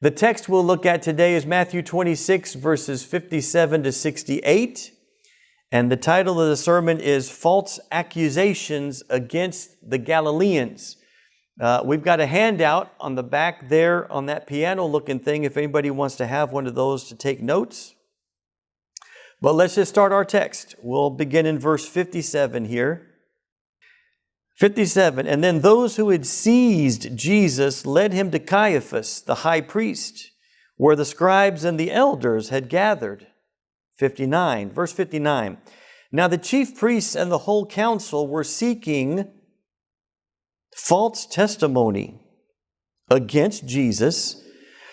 The text we'll look at today is Matthew 26, verses 57 to 68. And the title of the sermon is False Accusations Against the Galileans. We've got a handout on the back there on that piano-looking thing if anybody wants to have one of those to take notes. But let's just start our text. We'll begin in verse 57 here. 57, and then those who had seized Jesus led him to Caiaphas, the high priest, where the scribes and the elders had gathered. 59, verse 59. Now the chief priests and the whole council were seeking false testimony against Jesus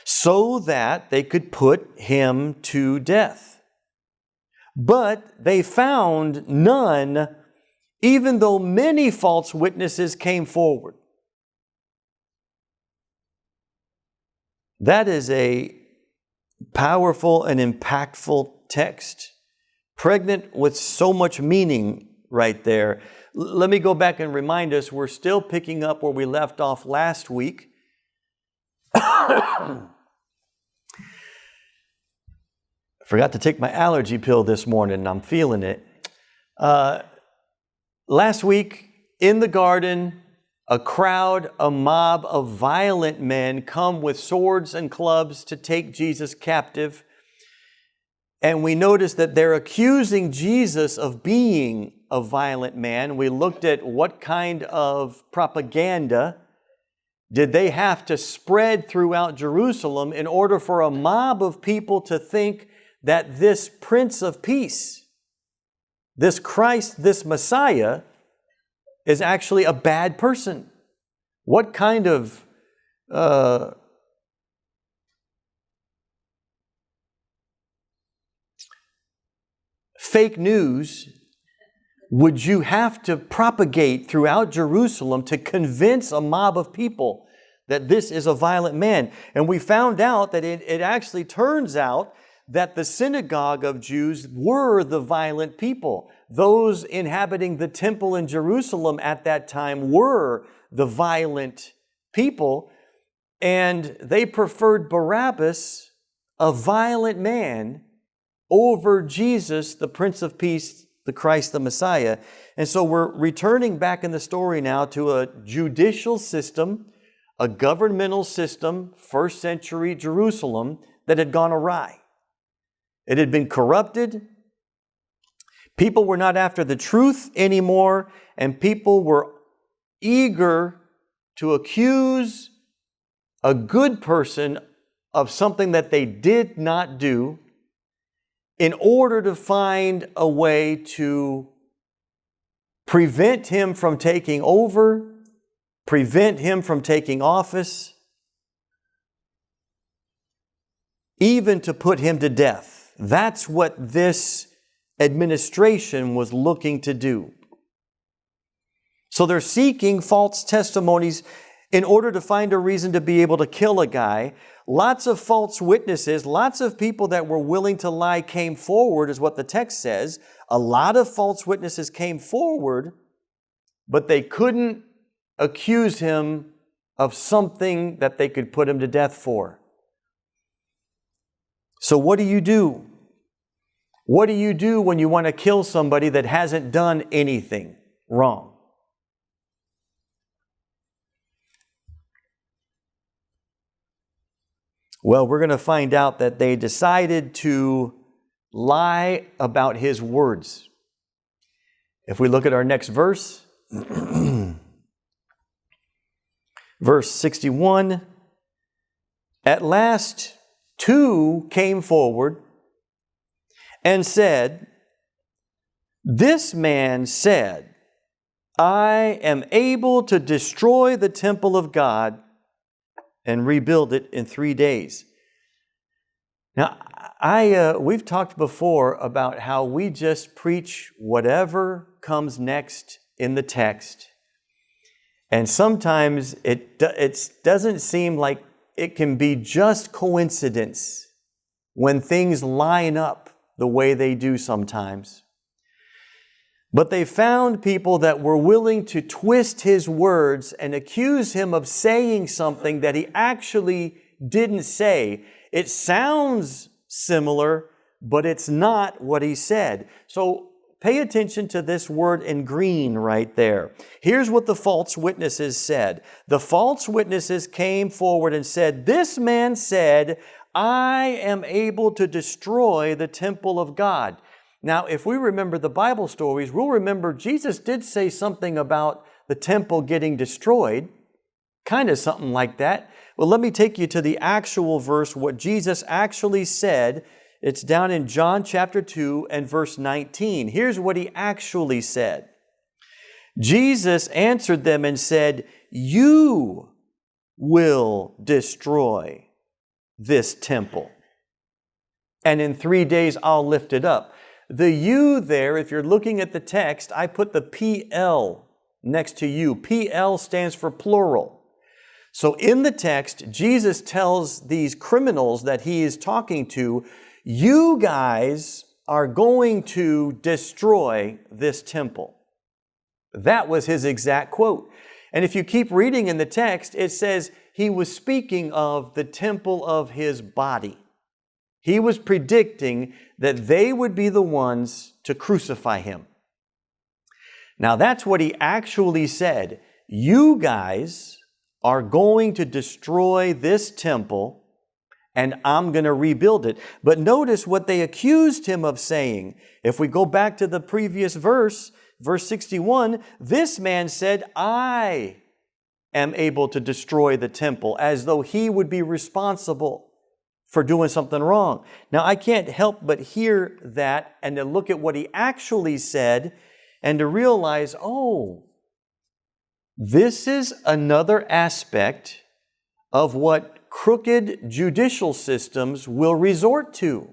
so that they could put him to death. But they found none, even though many false witnesses came forward. That is a powerful and impactful text, pregnant with so much meaning right there. Let me go back and remind us, we're still picking up where we left off last week. I forgot to take my allergy pill this morning, and I'm feeling it. Last week, in the garden, a crowd, a mob of violent men come with swords and clubs to take Jesus captive. And we notice that they're accusing Jesus of being a violent man. We looked at what kind of propaganda did they have to spread throughout Jerusalem in order for a mob of people to think that this Prince of Peace, this Christ, this Messiah, is actually a bad person. What kind of fake news would you have to propagate throughout Jerusalem to convince a mob of people that this is a violent man? And we found out that it actually turns out that the synagogue of Jews were the violent people. Those inhabiting the temple in Jerusalem at that time were the violent people, and they preferred Barabbas, a violent man, over Jesus, the Prince of Peace, the Christ, the Messiah. And so we're returning back in the story now to a judicial system, a governmental system, first century Jerusalem, that had gone awry. It had been corrupted. People were not after the truth anymore, and people were eager to accuse a good person of something that they did not do in order to find a way to prevent him from taking over, prevent him from taking office, even to put him to death. That's what this administration was looking to do. So they're seeking false testimonies in order to find a reason to be able to kill a guy. Lots of false witnesses, lots of people that were willing to lie came forward, is what the text says. A lot of false witnesses came forward, but they couldn't accuse him of something that they could put him to death for. So what do you do? What do you do when you want to kill somebody that hasn't done anything wrong? Well, we're going to find out that they decided to lie about his words. If we look at our next verse, verse 61, at last 2 came forward and said, "This man said, I am able to destroy the temple of God and rebuild it in 3 days." Now, we've talked before about how we just preach whatever comes next in the text. And sometimes it doesn't seem like it can be just coincidence when things line up the way they do sometimes. But they found people that were willing to twist his words and accuse him of saying something that he actually didn't say. It sounds similar, but it's not what he said. So pay attention to this word in green right there. Here's what the false witnesses said. The false witnesses came forward and said, "This man said, I am able to destroy the temple of God." Now, if we remember the Bible stories, we'll remember Jesus did say something about the temple getting destroyed, kind of something like that. Well, let me take you to the actual verse, what Jesus actually said. It's down in John chapter 2 and verse 19. Here's what he actually said. Jesus answered them and said, "You will destroy this temple, and in 3 days I'll lift it up." The "you" there, if you're looking at the text, I put the PL next to "you." PL stands for plural. So in the text, Jesus tells these criminals that he is talking to, "You guys are going to destroy this temple." That was his exact quote. And if you keep reading in the text, it says he was speaking of the temple of his body. He was predicting that they would be the ones to crucify him. Now that's what he actually said. You guys are going to destroy this temple and I'm going to rebuild it. But notice what they accused him of saying. If we go back to the previous verse, verse 61, this man said, "I am able to destroy the temple," as though he would be responsible for doing something wrong. Now, I can't help but hear that and to look at what he actually said and to realize, oh, this is another aspect of what crooked judicial systems will resort to.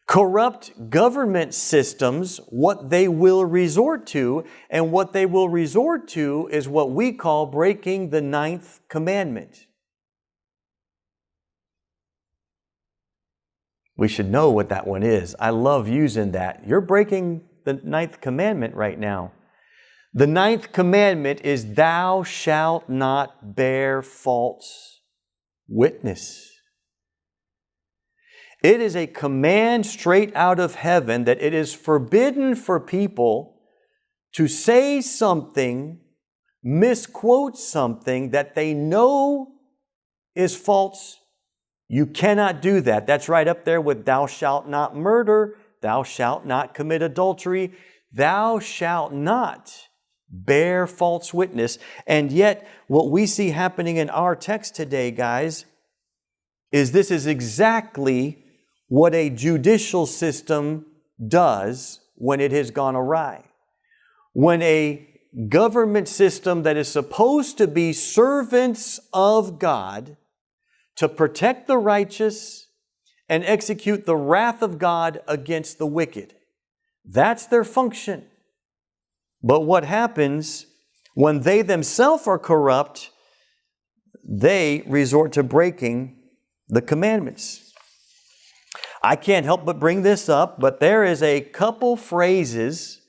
Corrupt government systems, what they will resort to, and what they will resort to is what we call breaking the 9th commandment. We should know what that one is. I love using that. You're breaking the 9th commandment right now. The 9th commandment is, "Thou shalt not bear false witness." It is a command straight out of heaven that it is forbidden for people to say something, misquote something that they know is false. You cannot do that. That's right up there with "thou shalt not murder," "thou shalt not commit adultery," "thou shalt not bear false witness." And yet, what we see happening in our text today, guys, is this is exactly what a judicial system does when it has gone awry. When a government system that is supposed to be servants of God to protect the righteous and execute the wrath of God against the wicked. That's their function. But what happens when they themselves are corrupt? They resort to breaking the commandments. I can't help but bring this up, but there is a couple phrases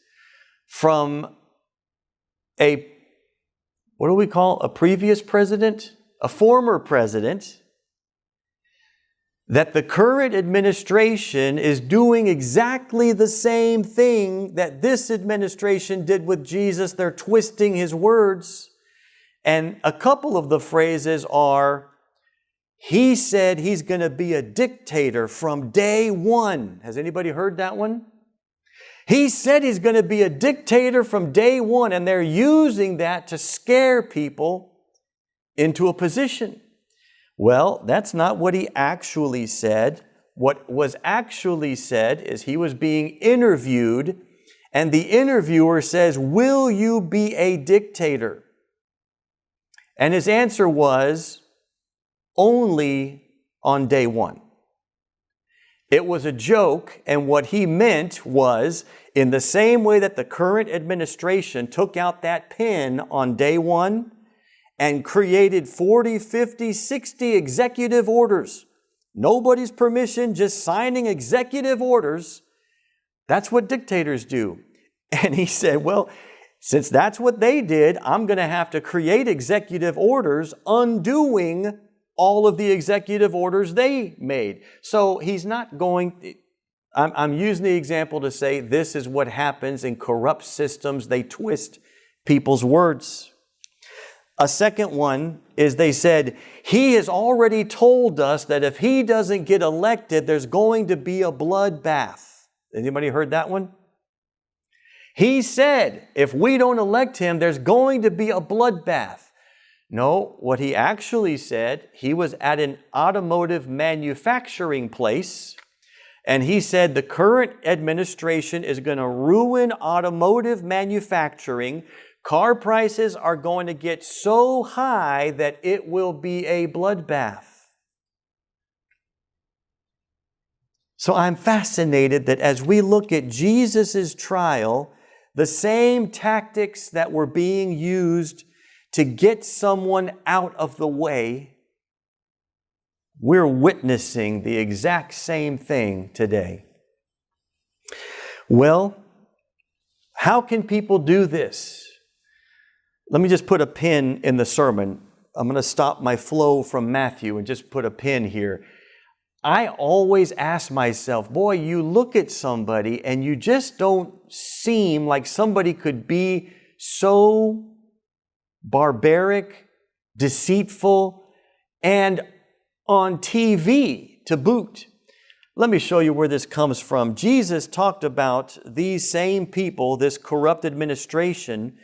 from what do we call a previous president? A former president, that the current administration is doing exactly the same thing that this administration did with Jesus. They're twisting his words. And a couple of the phrases are, he said he's going to be a dictator from day one. Has anybody heard that one? He said he's going to be a dictator from day one, and they're using that to scare people into a position. Well, that's not what he actually said. What was actually said is he was being interviewed, and the interviewer says, "Will you be a dictator?" And his answer was, "Only on day one." It was a joke, and what he meant was, in the same way that the current administration took out that pen on day one and created 40, 50, 60 executive orders, nobody's permission, just signing executive orders, that's what dictators do. And he said, well, since that's what they did, I'm going to have to create executive orders undoing all of the executive orders they made. So he's not going... I'm using the example to say this is what happens in corrupt systems. They twist people's words. A second one is they said, he has already told us that if he doesn't get elected, there's going to be a bloodbath. Anybody heard that one? He said, if we don't elect him, there's going to be a bloodbath. No, what he actually said, he was at an automotive manufacturing place, and he said the current administration is going to ruin automotive manufacturing. Car prices are going to get so high that it will be a bloodbath. So I'm fascinated that as we look at Jesus' trial, the same tactics that were being used to get someone out of the way, we're witnessing the exact same thing today. Well, how can people do this? Let me just put a pin in the sermon. I'm going to stop my flow from Matthew and just put a pin here. I always ask myself, boy, you look at somebody and you just don't seem like somebody could be so barbaric, deceitful, and on TV to boot. Let me show you where this comes from. Jesus talked about these same people, this corrupt administration,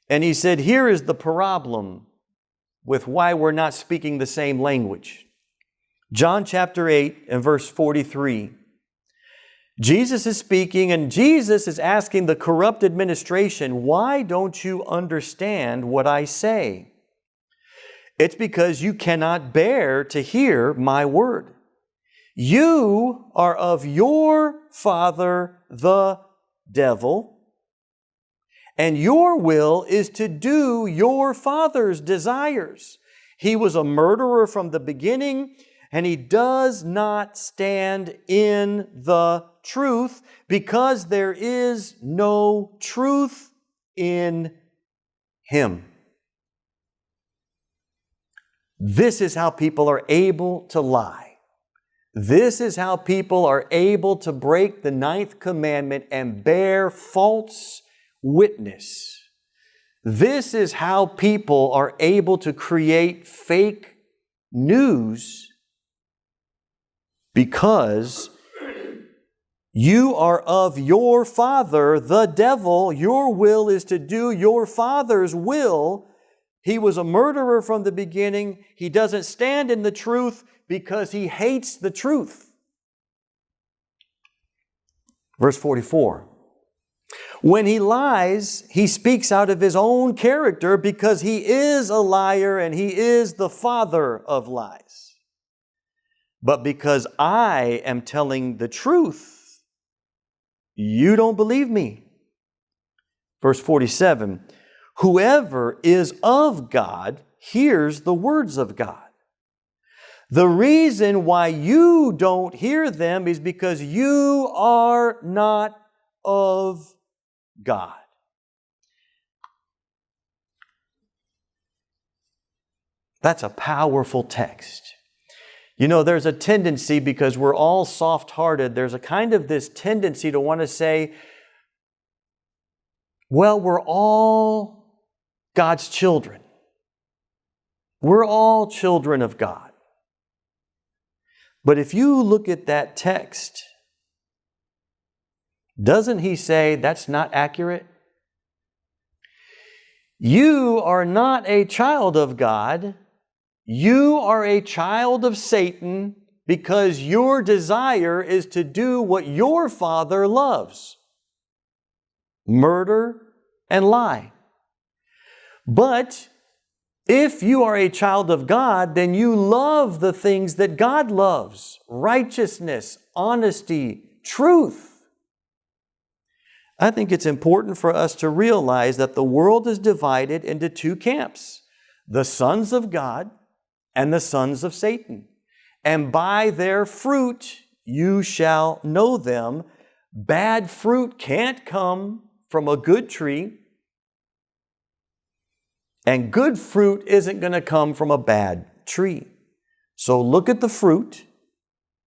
and he said, here is the problem with why we're not speaking the same language. John chapter 8 and verse 43. Jesus is speaking, and Jesus is asking the corrupt administration, why don't you understand what I say? It's because you cannot bear to hear my word. You are of your father, the devil, and your will is to do your father's desires. He was a murderer from the beginning, and he does not stand in the truth because there is no truth in him. This is how people are able to lie. This is how people are able to break the 9th commandment and bear false witness. This is how people are able to create fake news, because you are of your father, the devil. Your will is to do your father's will. He was a murderer from the beginning. He doesn't stand in the truth because he hates the truth. Verse 44. When he lies, he speaks out of his own character because he is a liar and he is the father of lies. But because I am telling the truth, you don't believe me. Verse 47, whoever is of God hears the words of God. The reason why you don't hear them is because you are not of God. That's a powerful text. You know, there's a tendency, because we're all soft-hearted, there's a kind of this tendency to want to say, well, we're all God's children. We're all children of God. But if you look at that text, doesn't he say that's not accurate? You are not a child of God. You are a child of Satan because your desire is to do what your father loves: murder and lie. But if you are a child of God, then you love the things that God loves: righteousness, honesty, truth. I think it's important for us to realize that the world is divided into two camps: the sons of God and the sons of Satan. And by their fruit you shall know them. Bad fruit can't come from a good tree, and good fruit isn't going to come from a bad tree. So look at the fruit,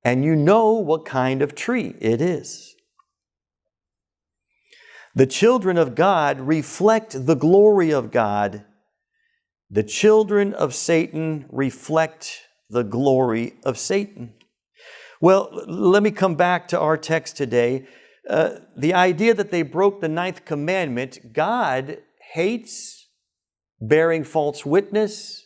and you know what kind of tree it is. The children of God reflect the glory of God. The children of Satan reflect the glory of Satan. Well, let me come back to our text today. The idea that they broke the 9th commandment, God hates bearing false witness,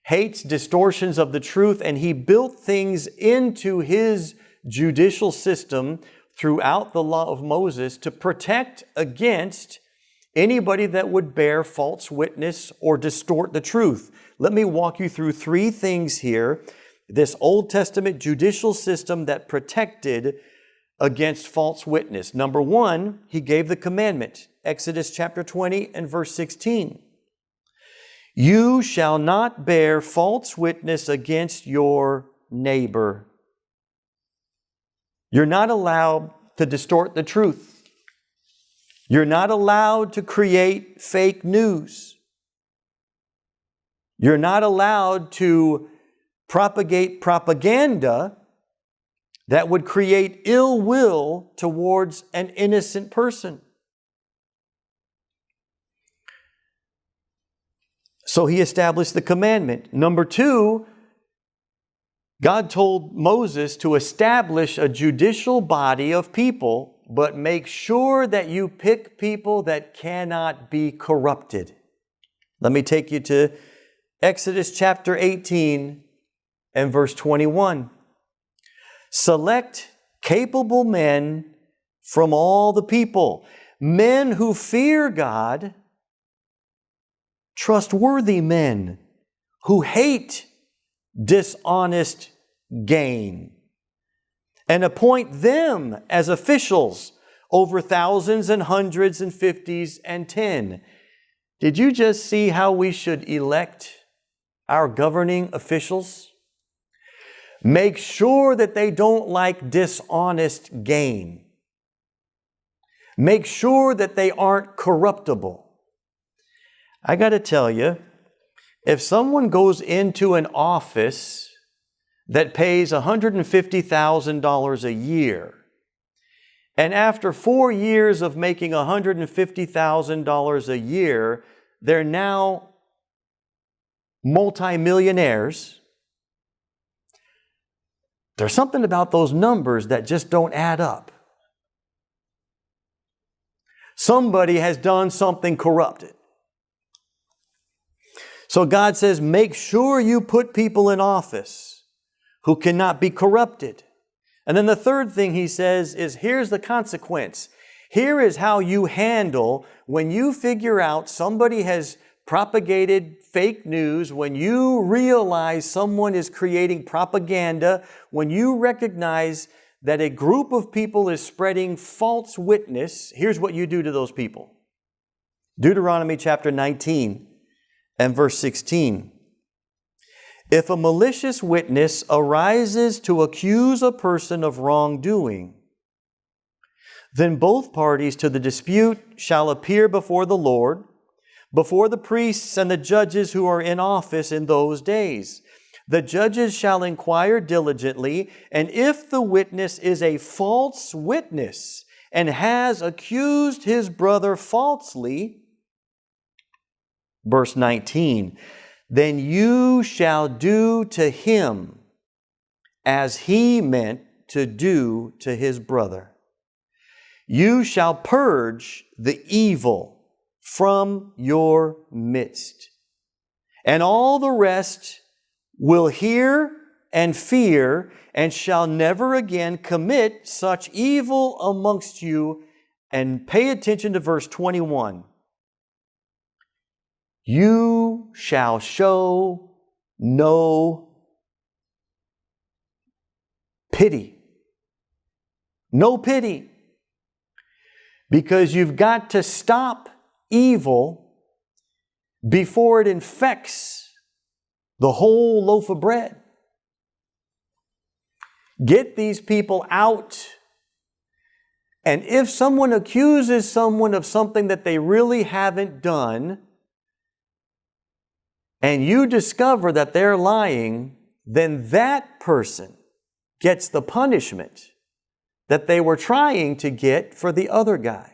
hates distortions of the truth, and He built things into His judicial system throughout the law of Moses to protect against anybody that would bear false witness or distort the truth. Let me walk you through 3 things here. This Old Testament judicial system that protected against false witness. Number 1, He gave the commandment. Exodus chapter 20 and verse 16. You shall not bear false witness against your neighbor. You're not allowed to distort the truth. You're not allowed to create fake news. You're not allowed to propagate propaganda that would create ill will towards an innocent person. So He established the commandment. Number 2, God told Moses to establish a judicial body of people, but make sure that you pick people that cannot be corrupted. Let me take you to Exodus chapter 18 and verse 21. Select capable men from all the people, men who fear God, trustworthy men who hate dishonest gain, and appoint them as officials over thousands and hundreds and fifties and 10. Did you just see how we should elect our governing officials? Make sure that they don't like dishonest gain. Make sure that they aren't corruptible. I got to tell you, if someone goes into an office that pays $150,000 a year, and after 4 years of making $150,000 a year, they're now multimillionaires, there's something about those numbers that just don't add up. Somebody has done something corrupted. So God says, make sure you put people in office who cannot be corrupted. And then the third thing He says is, here's the consequence. Here is how you handle when you figure out somebody has propagated fake news, when you realize someone is creating propaganda, when you recognize that a group of people is spreading false witness, here's what you do to those people. Deuteronomy chapter 19 and verse 16. If a malicious witness arises to accuse a person of wrongdoing, then both parties to the dispute shall appear before the Lord, before the priests and the judges who are in office in those days. The judges shall inquire diligently, and if the witness is a false witness and has accused his brother falsely, verse 19, then you shall do to him as he meant to do to his brother. You shall purge the evil from your midst. And all the rest will hear and fear, and shall never again commit such evil amongst you. And pay attention to verse 21. You shall show no pity. No pity. Because you've got to stop evil before it infects the whole loaf of bread. Get these people out. And if someone accuses someone of something that they really haven't done, and you discover that they're lying, then that person gets the punishment that they were trying to get for the other guy.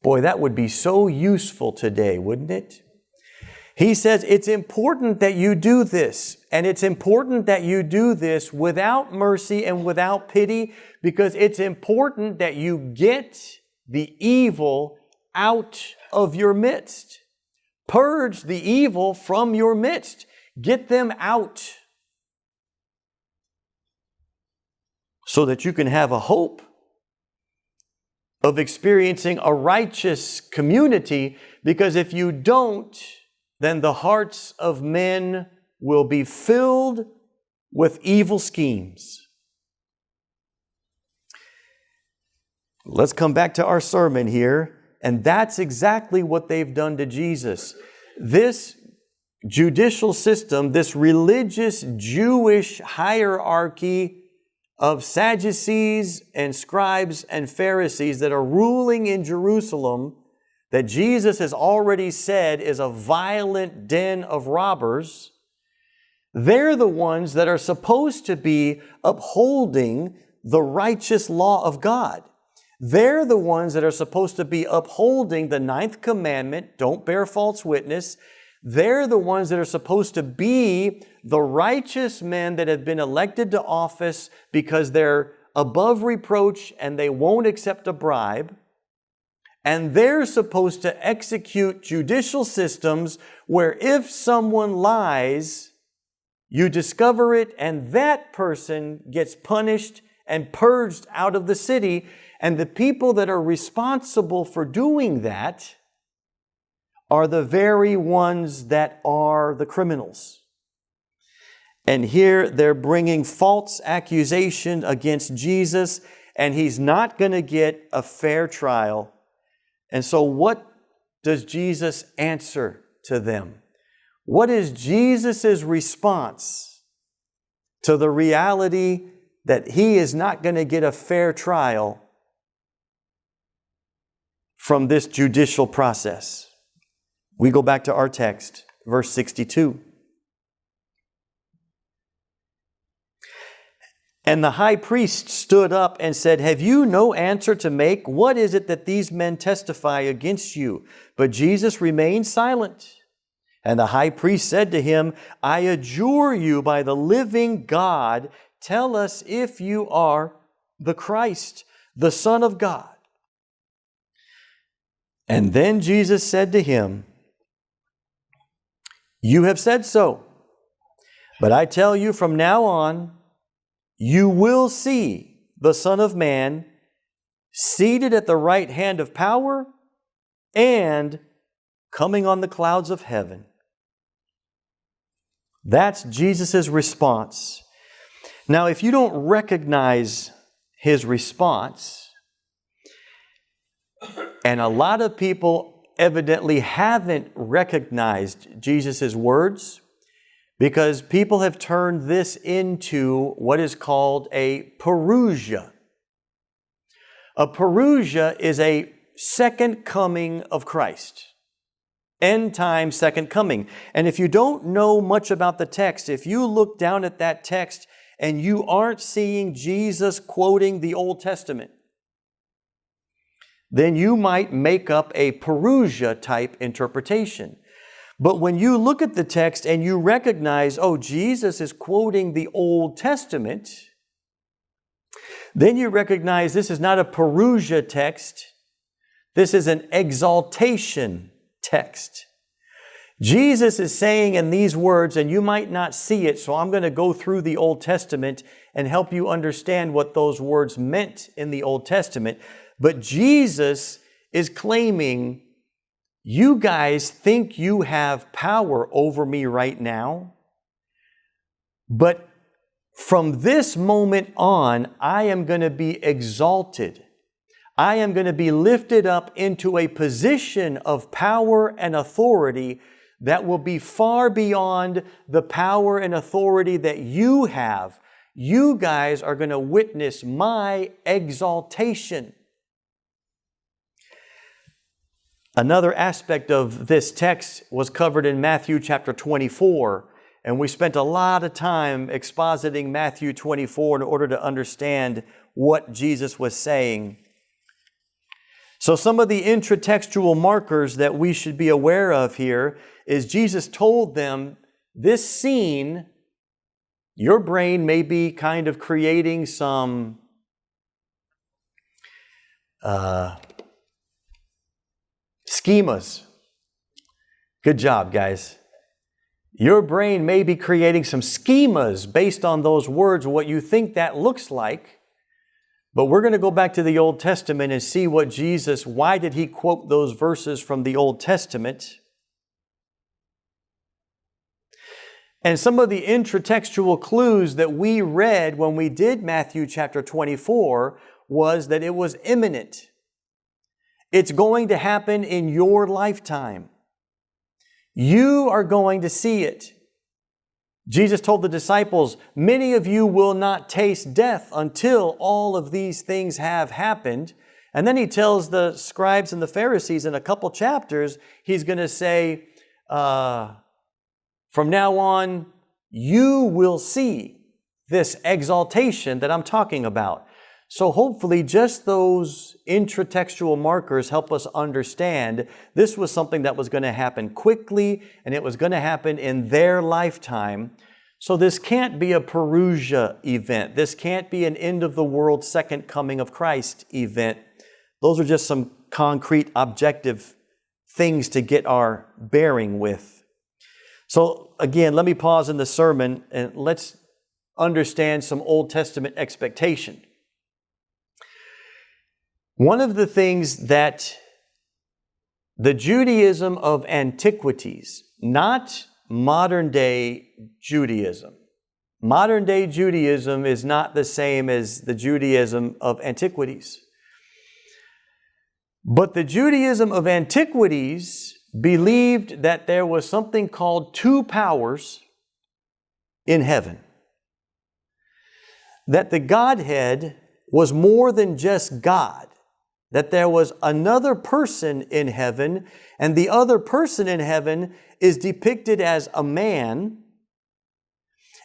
Boy, that would be so useful today, wouldn't it? He says it's important that you do this, and it's important that you do this without mercy and without pity, because it's important that you get the evil out of your midst. Purge the evil from your midst. Get them out so that you can have a hope of experiencing a righteous community, because if you don't, then the hearts of men will be filled with evil schemes. Let's come back to our sermon here, and that's exactly what they've done to Jesus. This judicial system, this religious Jewish hierarchy of Sadducees and scribes and Pharisees that are ruling in Jerusalem, that Jesus has already said is a violent den of robbers, they're the ones that are supposed to be upholding the righteous law of God. They're the ones that are supposed to be upholding the 9th commandment, don't bear false witness. They're the ones that are supposed to be the righteous men that have been elected to office because they're above reproach and they won't accept a bribe. And they're supposed to execute judicial systems where if someone lies, you discover it and that person gets punished and purged out of the city. And the people that are responsible for doing that are the very ones that are the criminals. And here they're bringing false accusation against Jesus, and He's not going to get a fair trial. And so what does Jesus answer to them? What is Jesus' response to the reality that He is not going to get a fair trial from this judicial process? We go back to our text, verse 62. And the high priest stood up and said, "Have you no answer to make? What is it that these men testify against you?" But Jesus remained silent. And the high priest said to him, "I adjure you by the living God, tell us if you are the Christ, the Son of God." And then Jesus said to him, "You have said so. But I tell you from now on, you will see the Son of Man seated at the right hand of power and coming on the clouds of heaven." That's Jesus' response. Now, if you don't recognize His response, and a lot of people evidently haven't recognized Jesus' words, because people have turned this into what is called a parousia. A parousia is a second coming of Christ. End time second coming. And if you don't know much about the text, if you look down at that text and you aren't seeing Jesus quoting the Old Testament, then you might make up a parousia type interpretation. But when you look at the text and you recognize, oh, Jesus is quoting the Old Testament, then you recognize this is not a parousia text. This is an exaltation text. Jesus is saying in these words, and you might not see it, so I'm going to go through the Old Testament and help you understand what those words meant in the Old Testament. But Jesus is claiming, you guys think you have power over me right now, but from this moment on, I am going to be exalted. I am going to be lifted up into a position of power and authority that will be far beyond the power and authority that you have. You guys are going to witness my exaltation. Another aspect of this text was covered in Matthew chapter 24. And we spent a lot of time expositing Matthew 24 in order to understand what Jesus was saying. So some of the intratextual markers that we should be aware of here is Jesus told them, this scene, your brain may be kind of creating some schemas. Good job, guys. Your brain may be creating some schemas based on those words, what you think that looks like. But we're going to go back to the Old Testament and see what Jesus, why did he quote those verses from the Old Testament? And some of the intratextual clues that we read when we did Matthew chapter 24 was that it was imminent. It's going to happen in your lifetime. You are going to see it. Jesus told the disciples, many of you will not taste death until all of these things have happened. And then he tells the scribes and the Pharisees in a couple chapters, he's going to say, from now on, you will see this exaltation that I'm talking about. So hopefully just those intratextual markers help us understand this was something that was going to happen quickly and it was going to happen in their lifetime. So this can't be a Perusia event. This can't be an end of the world second coming of Christ event. Those are just some concrete objective things to get our bearing with. So again, let me pause in the sermon and let's understand some Old Testament expectation. One of the things that the Judaism of antiquities, not modern day Judaism. Modern day Judaism is not the same as the Judaism of antiquities. But the Judaism of antiquities believed that there was something called two powers in heaven. That the Godhead was more than just God. That there was another person in heaven, and the other person in heaven is depicted as a man.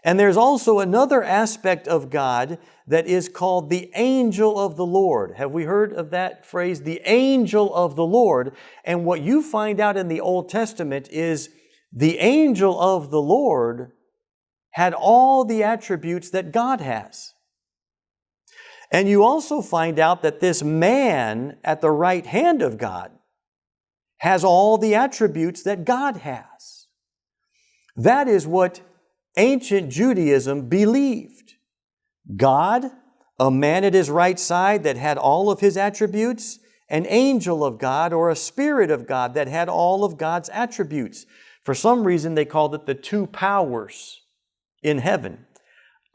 And there's also another aspect of God that is called the angel of the Lord. Have we heard of that phrase? The angel of the Lord. And what you find out in the Old Testament is the angel of the Lord had all the attributes that God has. And you also find out that this man at the right hand of God has all the attributes that God has. That is what ancient Judaism believed. God, a man at his right side that had all of his attributes, an angel of God or a spirit of God that had all of God's attributes. For some reason, they called it the two powers in heaven.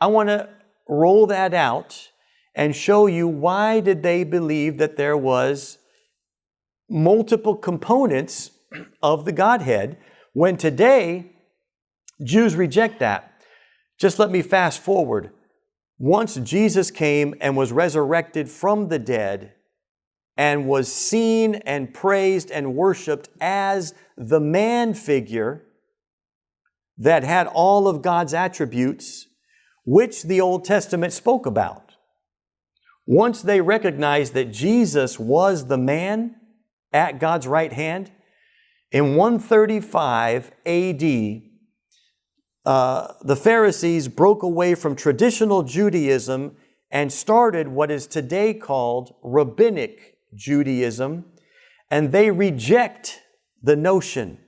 I want to roll that out and show you why did they believe that there was multiple components of the Godhead when today Jews reject that. Just let me fast forward. Once Jesus came and was resurrected from the dead and was seen and praised and worshiped as the man figure that had all of God's attributes, which the Old Testament spoke about. Once they recognized that Jesus was the man at God's right hand, in 135 AD, the Pharisees broke away from traditional Judaism and started what is today called Rabbinic Judaism, and they reject the notion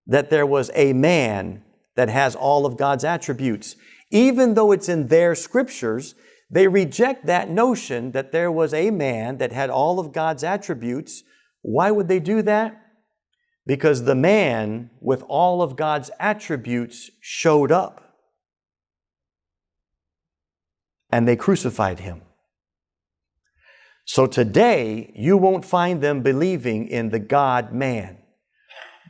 that there was a man that has all of God's attributes. Even though it's in their scriptures, they reject that notion that there was a man that had all of God's attributes. Why would they do that? Because the man with all of God's attributes showed up. And they crucified him. So today, you won't find them believing in the God-man.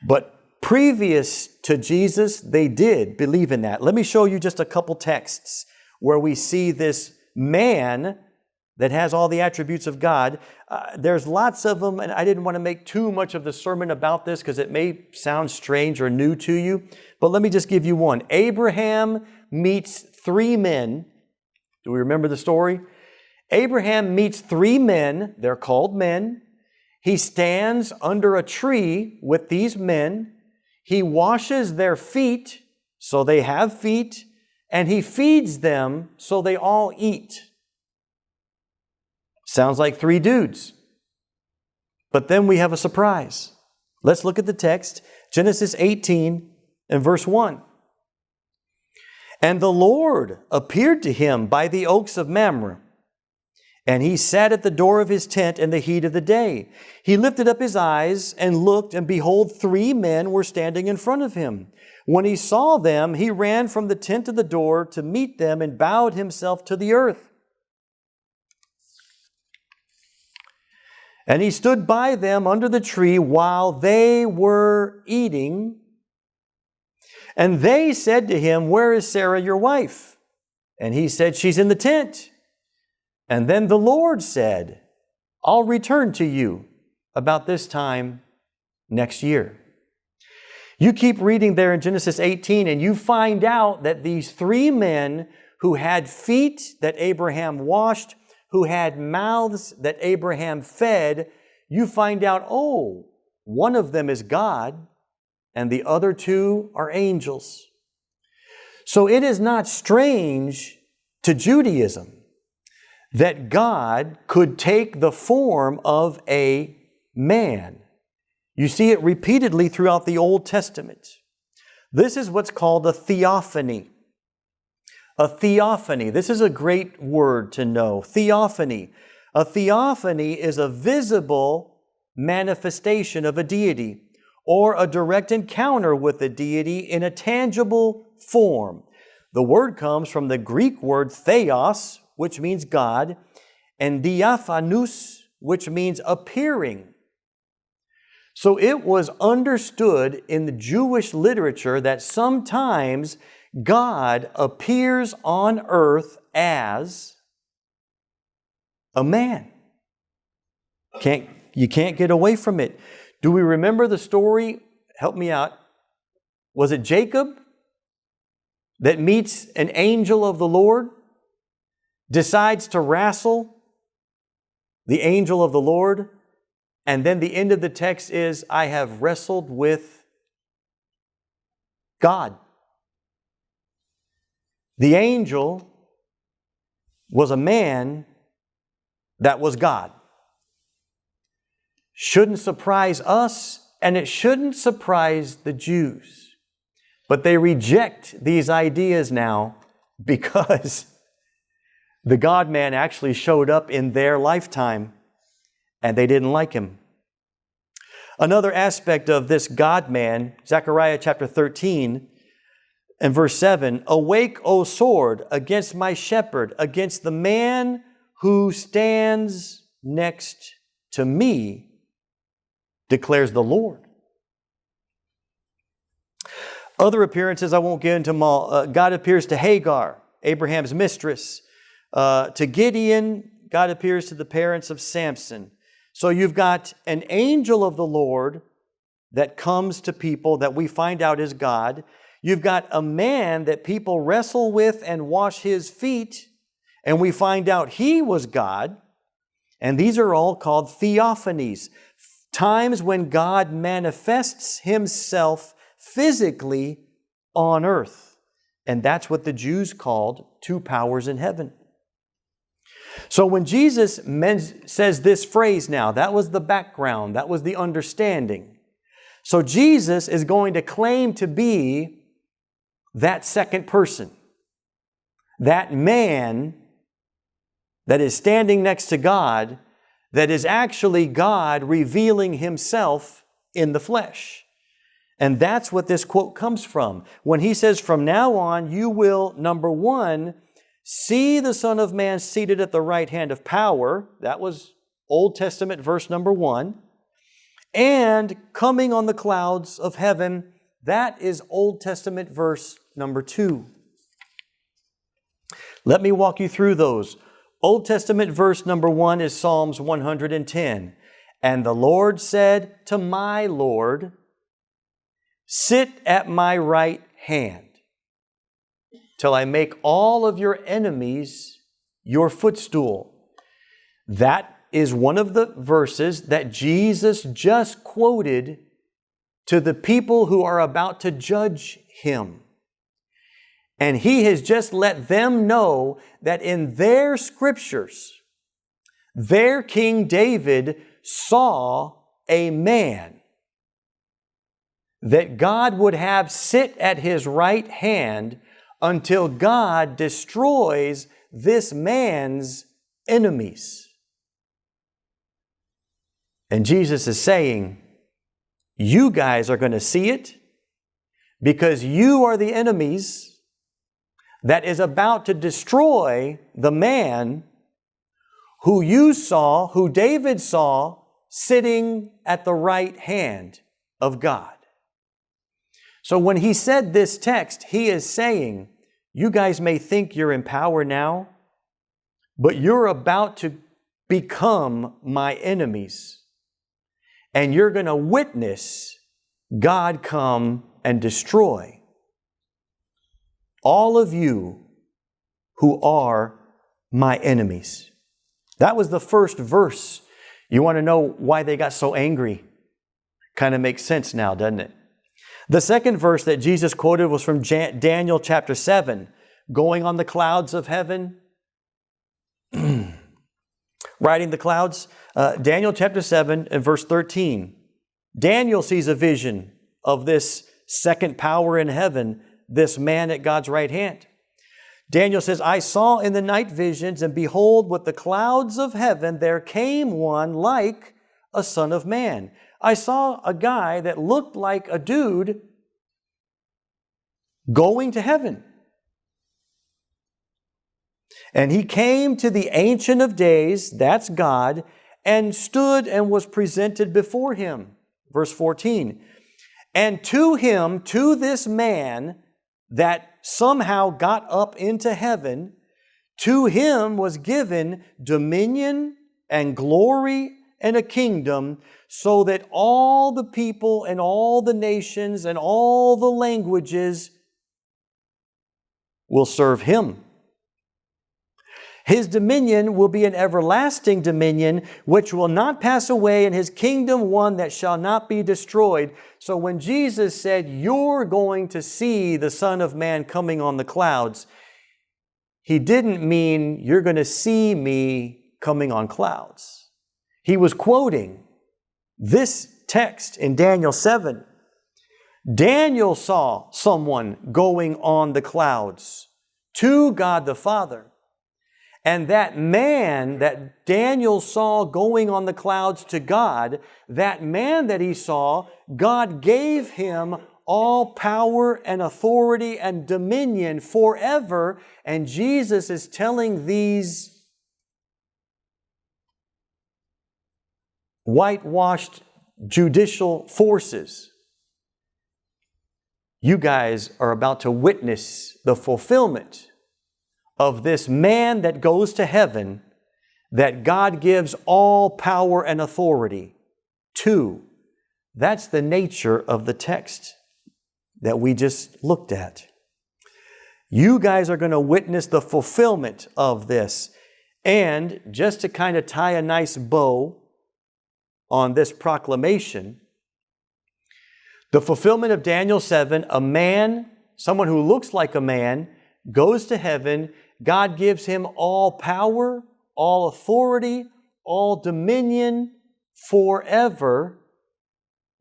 But previous to Jesus, they did believe in that. Let me show you just a couple texts where we see this man that has all the attributes of God. There's lots of them, and I didn't want to make too much of the sermon about this because it may sound strange or new to you. But let me just give you one. Abraham meets three men. Do we remember the story? Abraham meets three men. They're called men. He stands under a tree with these men. He washes their feet, so they have feet, and he feeds them, so they all eat. Sounds like three dudes. But then we have a surprise. Let's look at the text, Genesis 18 and verse 1. And the Lord appeared to him by the oaks of Mamre, and he sat at the door of his tent in the heat of the day. He lifted up his eyes and looked, and behold, three men were standing in front of him. When he saw them, he ran from the tent to the door to meet them and bowed himself to the earth. And he stood by them under the tree while they were eating. And they said to him, "Where is Sarah, your wife?" And he said, "She's in the tent." And then the Lord said, "I'll return to you about this time next year." You keep reading there in Genesis 18 and you find out that these three men who had feet that Abraham washed, who had mouths that Abraham fed, you find out, oh, one of them is God and the other two are angels. So it is not strange to Judaism that God could take the form of a man. You see it repeatedly throughout the Old Testament. This is what's called a theophany. A theophany. This is a great word to know. Theophany. A theophany is a visible manifestation of a deity or a direct encounter with a deity in a tangible form. The word comes from the Greek word theos, which means God, and diaphanous, which means appearing. So it was understood in the Jewish literature that sometimes God appears on earth as a man. You can't get away from it. Do we remember the story? Help me out. Was it Jacob that meets an angel of the Lord, decides to wrestle the angel of the Lord, and then the end of the text is, "I have wrestled with God." The angel was a man that was God. Shouldn't surprise us, and it shouldn't surprise the Jews. But they reject these ideas now because the God-man actually showed up in their lifetime and they didn't like him. Another aspect of this God-man, Zechariah chapter 13, and verse 7, "Awake, O sword, against my shepherd, against the man who stands next to me, declares the Lord." Other appearances, I won't get into them all. God appears to Hagar, Abraham's mistress. To Gideon, God appears to the parents of Samson. So you've got an angel of the Lord that comes to people that we find out is God. You've got a man that people wrestle with and wash his feet, and we find out he was God. And these are all called theophanies, times when God manifests himself physically on earth. And that's what the Jews called two powers in heaven. So when Jesus says this phrase now, that was the background, that was the understanding. So Jesus is going to claim to be that second person, that man that is standing next to God, that is actually God revealing himself in the flesh. And that's what this quote comes from. When he says, "From now on, you will, number one, see the Son of Man seated at the right hand of power." That was Old Testament verse number 1. "And coming on the clouds of heaven." That is Old Testament verse number 2. Let me walk you through those. Old Testament verse number 1 is Psalms 110. And the Lord said to my Lord, sit at my right hand till I make all of your enemies your footstool. That is one of the verses that Jesus just quoted to the people who are about to judge Him. And He has just let them know that in their scriptures, their King David saw a man that God would have sit at His right hand until God destroys this man's enemies. And Jesus is saying, you guys are going to see it because you are the enemies that is about to destroy the man who you saw, who David saw, sitting at the right hand of God. So when he said this text, he is saying, you guys may think you're in power now, but you're about to become my enemies. And you're going to witness God come and destroy all of you who are my enemies. That was the first verse. You want to know why they got so angry? Kind of makes sense now, doesn't it? The second verse that Jesus quoted was from Daniel chapter 7. Going on the clouds of heaven, riding the clouds. Daniel chapter 7 and verse 13. Daniel sees a vision of this second power in heaven, this man at God's right hand. Daniel says, I saw in the night visions, and behold, with the clouds of heaven, there came one like a son of man. I saw a guy that looked like a dude going to heaven. And he came to the Ancient of Days, that's God, and stood and was presented before him. Verse 14. And to him, to this man that somehow got up into heaven, to him was given dominion and glory and a kingdom, so that all the people and all the nations and all the languages will serve him. His dominion will be an everlasting dominion which will not pass away, and his kingdom one that shall not be destroyed. So when Jesus said, you're going to see the Son of Man coming on the clouds, he didn't mean you're going to see me coming on clouds. He was quoting this text in Daniel 7. Daniel saw someone going on the clouds to God the Father. And that man that Daniel saw going on the clouds to God, that man that he saw, God gave him all power and authority and dominion forever. And Jesus is telling these whitewashed judicial forces, you guys are about to witness the fulfillment of this man that goes to heaven, that God gives all power and authority to. That's the nature of the text that we just looked at. You guys are going to witness the fulfillment of this. And just to kind of tie a nice bow on this proclamation, the fulfillment of Daniel 7, a man, someone who looks like a man, goes to heaven. God gives him all power, all authority, all dominion forever.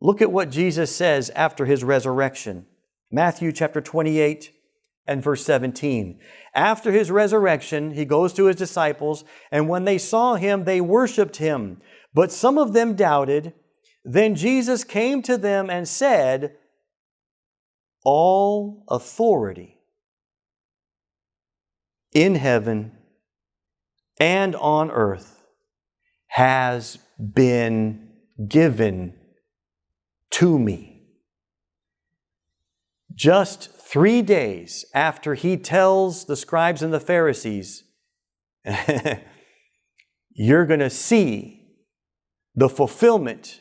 Look at what Jesus says after his resurrection. Matthew chapter 28 and verse 17. After his resurrection, he goes to his disciples, and when they saw him, they worshiped him. But some of them doubted. Then Jesus came to them and said, all authority in heaven and on earth has been given to me. Just 3 days after he tells the scribes and the Pharisees, you're going to see the fulfillment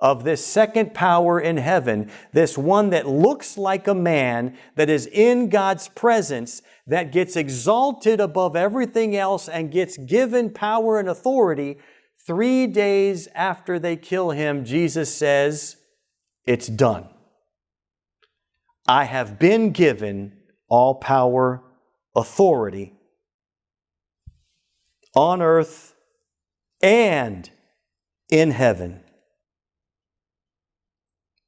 of this second power in heaven, this one that looks like a man, that is in God's presence, that gets exalted above everything else and gets given power and authority. 3 days after they kill him, Jesus says, it's done. I have been given all power, authority on earth and in heaven.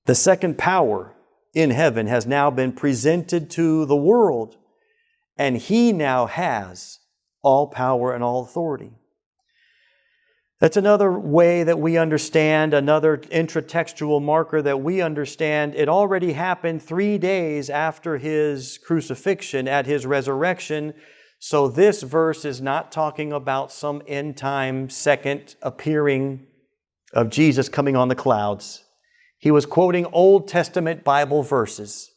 The second power in heaven has now been presented to the world, and he now has all power and all authority. That's another way that we understand, another intratextual marker that we understand. It already happened 3 days after his crucifixion, at his resurrection. So this verse is not talking about some end time second appearing of Jesus coming on the clouds. He was quoting Old Testament Bible verses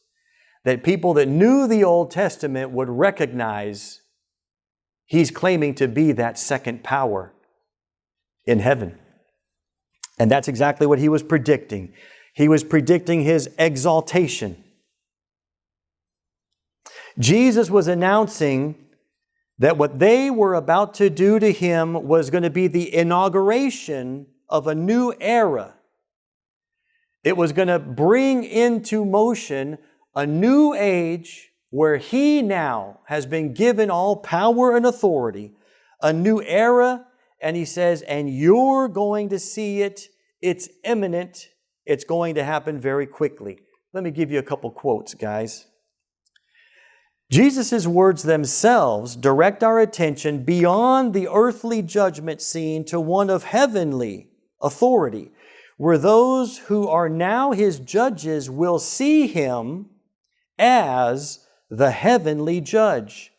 that people that knew the Old Testament would recognize. He's claiming to be that second power in heaven. And that's exactly what he was predicting. He was predicting his exaltation. Jesus was announcing that what they were about to do to him was going to be the inauguration of a new era. It was going to bring into motion a new age where he now has been given all power and authority, a new era. And he says, and you're going to see it. It's imminent. It's going to happen very quickly. Let me give you a couple quotes, guys. Jesus' words themselves direct our attention beyond the earthly judgment scene to one of heavenly authority, where those who are now his judges will see him as the heavenly judge.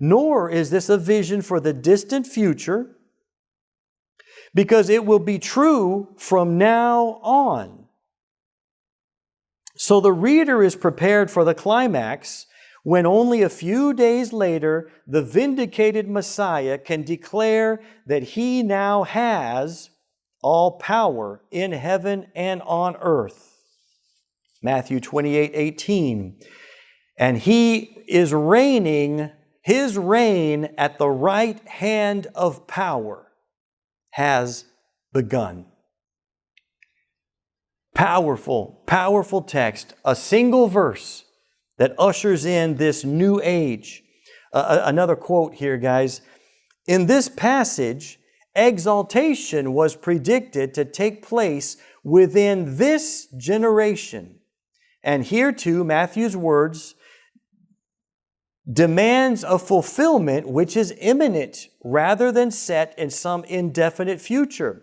Nor is this a vision for the distant future, because it will be true from now on. So the reader is prepared for the climax when only a few days later, the vindicated Messiah can declare that he now has all power in heaven and on earth. Matthew 28:18. And he is reigning, his reign at the right hand of power has begun. Powerful, powerful text. A single verse that ushers in this new age. Another quote here, guys. In this passage, exaltation was predicted to take place within this generation. And here too, Matthew's words demands a fulfillment which is imminent rather than set in some indefinite future.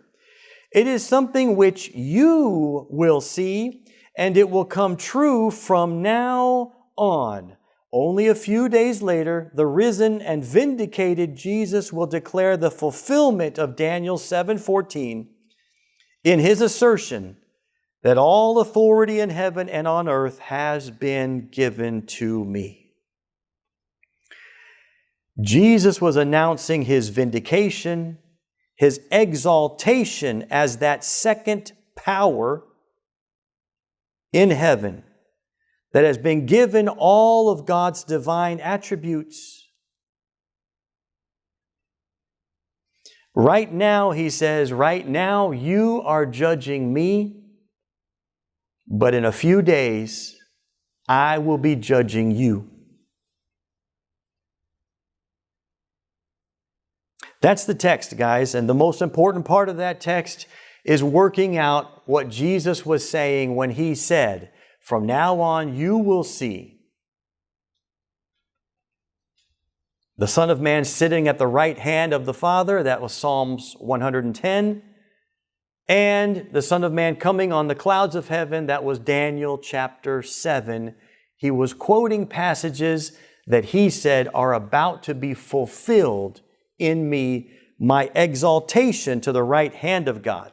It is something which you will see, and it will come true from now on. Only a few days later, the risen and vindicated Jesus will declare the fulfillment of Daniel 7:14 in his assertion that all authority in heaven and on earth has been given to me. Jesus was announcing his vindication, his exaltation as that second power in heaven that has been given all of God's divine attributes. Right now, he says, right now you are judging me, but in a few days, I will be judging you. That's the text, guys, and the most important part of that text is working out what Jesus was saying when he said, from now on, you will see the Son of Man sitting at the right hand of the Father. That was Psalms 110. And the Son of Man coming on the clouds of heaven. That was Daniel chapter 7. He was quoting passages that he said are about to be fulfilled in me, my exaltation to the right hand of God.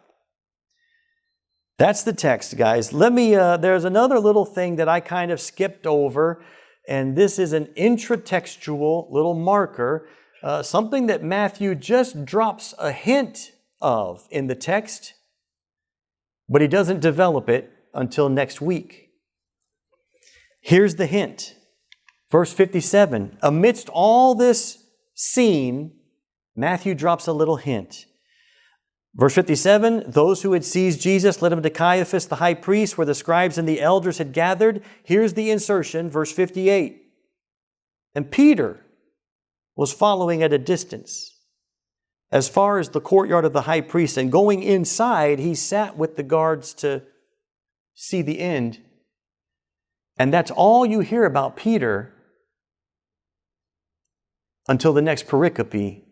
That's the text, guys. There's another little thing that I kind of skipped over, and this is an intratextual little marker. something that Matthew just drops a hint of in the text, but he doesn't develop it until next week. Here's the hint. Verse 57, amidst all this scene, Matthew drops a little hint. Verse 57, those who had seized Jesus led him to Caiaphas, the high priest, where the scribes and the elders had gathered. Here's the insertion, verse 58. And Peter was following at a distance, as far as the courtyard of the high priest, and going inside, he sat with the guards to see the end. And that's all you hear about Peter until the next pericope.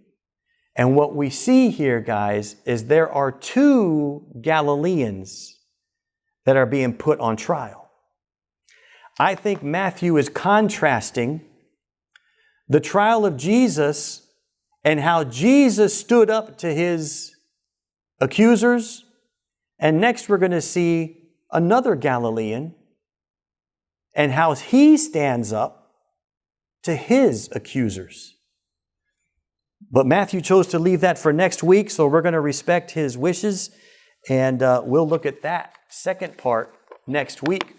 And what we see here, guys, is there are two Galileans that are being put on trial. I think Matthew is contrasting the trial of Jesus and how Jesus stood up to his accusers. And next we're going to see another Galilean and how he stands up to his accusers. But Matthew chose to leave that for next week, so we're going to respect his wishes, and we'll look at that second part next week.